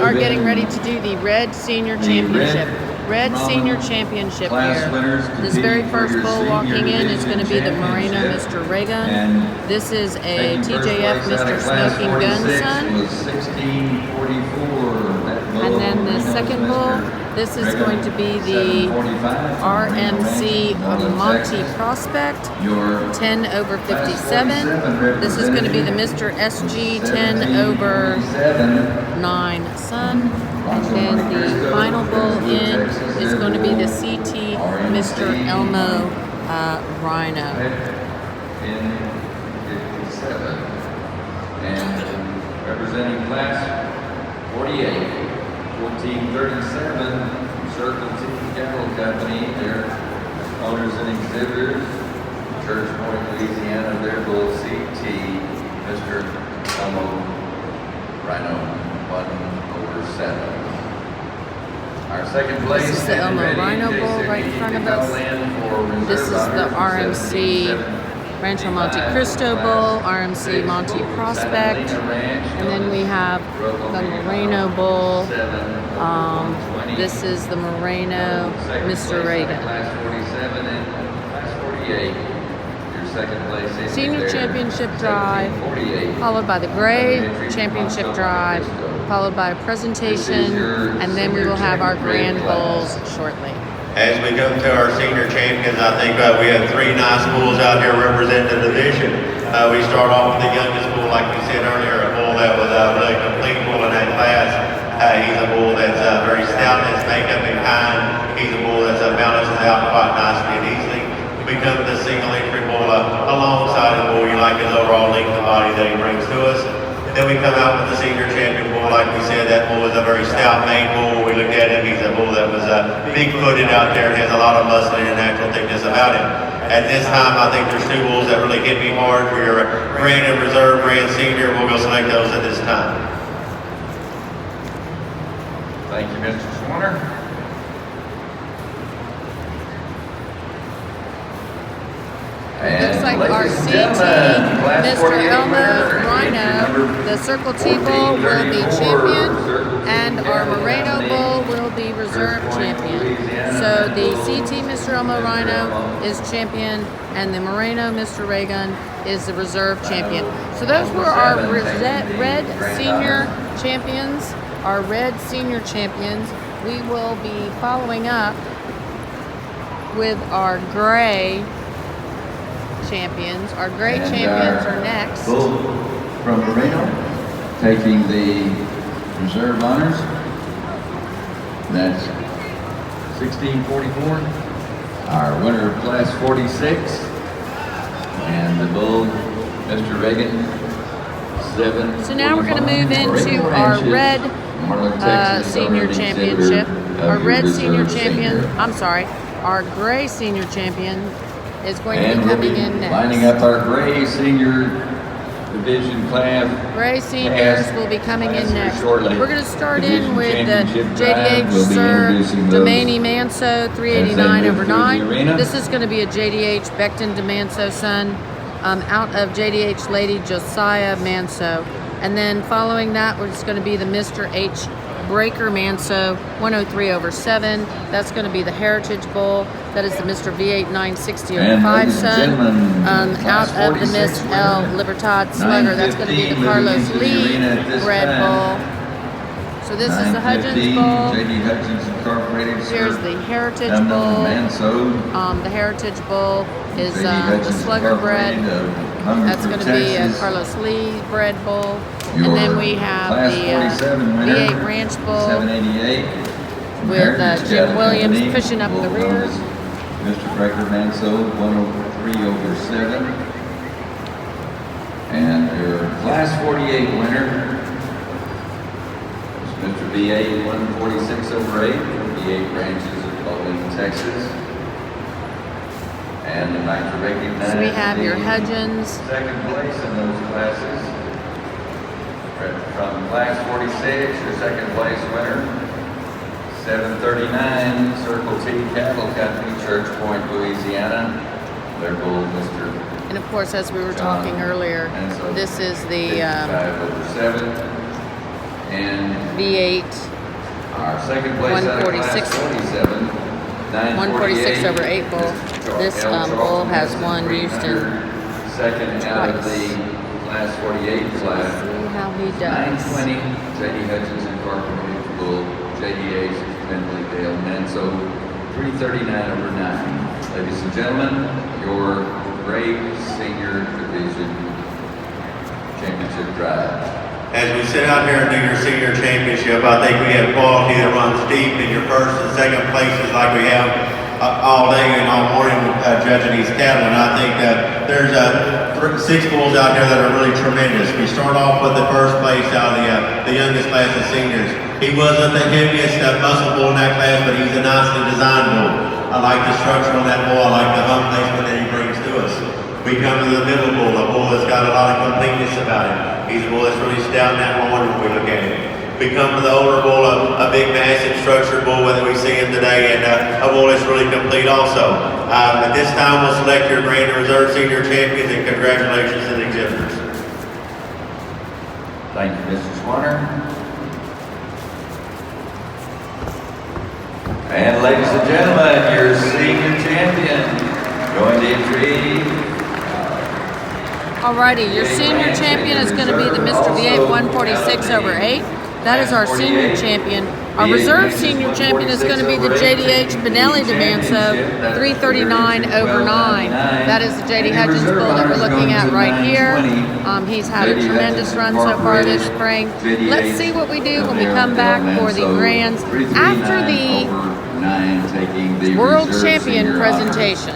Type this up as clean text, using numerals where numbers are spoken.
are getting ready to do the Red Senior Championship. Red Senior Championship here. This very first bull walking in is going to be the Moreno Mr. Reagan. This is a TJF Mr. Smoking Gun son. And then the second bull, this is going to be the RMC Monty Prospect, 10/57. This is going to be the Mr. SG 10/9 son. And then the final bull in is going to be the CT Mr. Elmo Rhino. And representing class 48, 1437, Circle T Cattle Company, their owners and exhibitors, Church Point, Louisiana, their bull CT, Mr. Elmo Rhino, 1/7. Our second place. This is the Elmo Rhino bull right in front of us. This is the RMC Rancho Monte Cristo bull, RMC Monte Prospect, and then we have the Moreno bull. This is the Moreno Mr. Reagan. Senior Championship Drive, followed by the Gray Championship Drive, followed by a presentation, and then we will have our grand bulls shortly. As we come to our senior champions, I think we have three nice bulls out here representing the division. We start off with the youngest bull, like we said earlier, a bull that was a really complete bull in that class. He's a bull that's very stout in his makeup and kind. He's a bull that's balances out quite nicely and easily. We come to the single entry bull alongside the bull. You like his overall length of body that he brings to us. Then we come out with the senior champion bull. Like we said, that bull is a very stout mane bull. We looked at him, he's a bull that was big-footed out there and has a lot of muscle and natural thickness about him. At this time, I think there's two bulls that really hit me hard for your Grand and Reserve Grand Senior. We'll go select those at this time. Thank you, Mr. Swanner. Looks like our CT, Mr. Elmo Rhino, the Circle T bull will be champion, and our Moreno bull will be reserve champion. So the CT Mr. Elmo Rhino is champion, and the Moreno Mr. Reagan is the reserve champion. So those were our red senior champions, our red senior champions. We will be following up with our gray champions. Our gray champions are next. Bull from Moreno taking the reserve honors. That's 1644. Our winner of class 46. And the bull, Mr. Reagan, 7. So now we're going to move into our red senior championship. Our red senior champion, our gray senior champion is going to be coming in next. Lining up our gray senior division class. Gray seniors will be coming in next. We're going to start in with the JDH Sir Domaney Manso 389/9. This is going to be a JDH Becton DeManso son out of JDH Lady Josiah Manso. And then following that, it's going to be the Mr. H. Breaker Manso 103/7. That's going to be the Heritage Bull. That is the Mr. V8 960/5 son. Out of the Miss L. Libertad Slugger. That's going to be the Carlos Lee Red Bull. So this is the Hudgens Bull. Here's the Heritage Bull. The Heritage Bull is the Slugger bred. That's going to be a Carlos Lee bred bull. And then we have the V8 Ranch Bull with Jim Williams pushing up the rear. Mr. Breaker Manso 103/7. And your class 48 winner is Mr. V8 146/8. V8 branches of Bowling, Texas. And I'd like to recognize So we have your Hudgens. Second place in those classes. From class 46, your second place winner, 739 Circle T Cattle Company, Church Point, Louisiana. Their bull, Mr. And of course, as we were talking earlier, this is the And V8. our second place out of class 47, 146 over 8 bull. Mr. This L. bull Charlton has is won 300, Houston second out of twice. the class 48 class. See how he does. 920, J.D. Hutchinson, Carpenter, Bull, J.D.H. Bentley, Dale, Manso, 339 over 9. Ladies and gentlemen, your grade senior division championship drive. As we sit out here and do your senior championship, I think we have quality that runs deep in your first and second places like we have all day and all morning judging these cattle. And I think that there's 6 bulls out there that are really tremendous. We start off with the first place out of the youngest class of seniors. He wasn't the heaviest muscle bull in that class, but he's a nicely designed bull. I like the structure on that bull. I like the hump placement that he brings to us. We come to the middle bull, a bull that's got a lot of completeness about him. He's a bull that's really stout in that loin when we look at him. We come to the older bull, a big, massive, structured bull that we see him today, and a bull that's really complete also. At this time, we'll select your Grand Reserve Senior Champions, and congratulations to the exhibitors. Thank you, Mr. Swanner. And ladies and gentlemen, your senior champion, going to entry. Alrighty, your senior champion is going to be the Mr. V8 146 over 8. That is our senior champion. Our reserve senior champion is going to be the JDH Benelli DeManso 339 over 9. That is the JD Hutchins bull that we're looking at right here. He's had a tremendous run so far this spring. Let's see what we do when we come back for the grands after the World Champion presentation.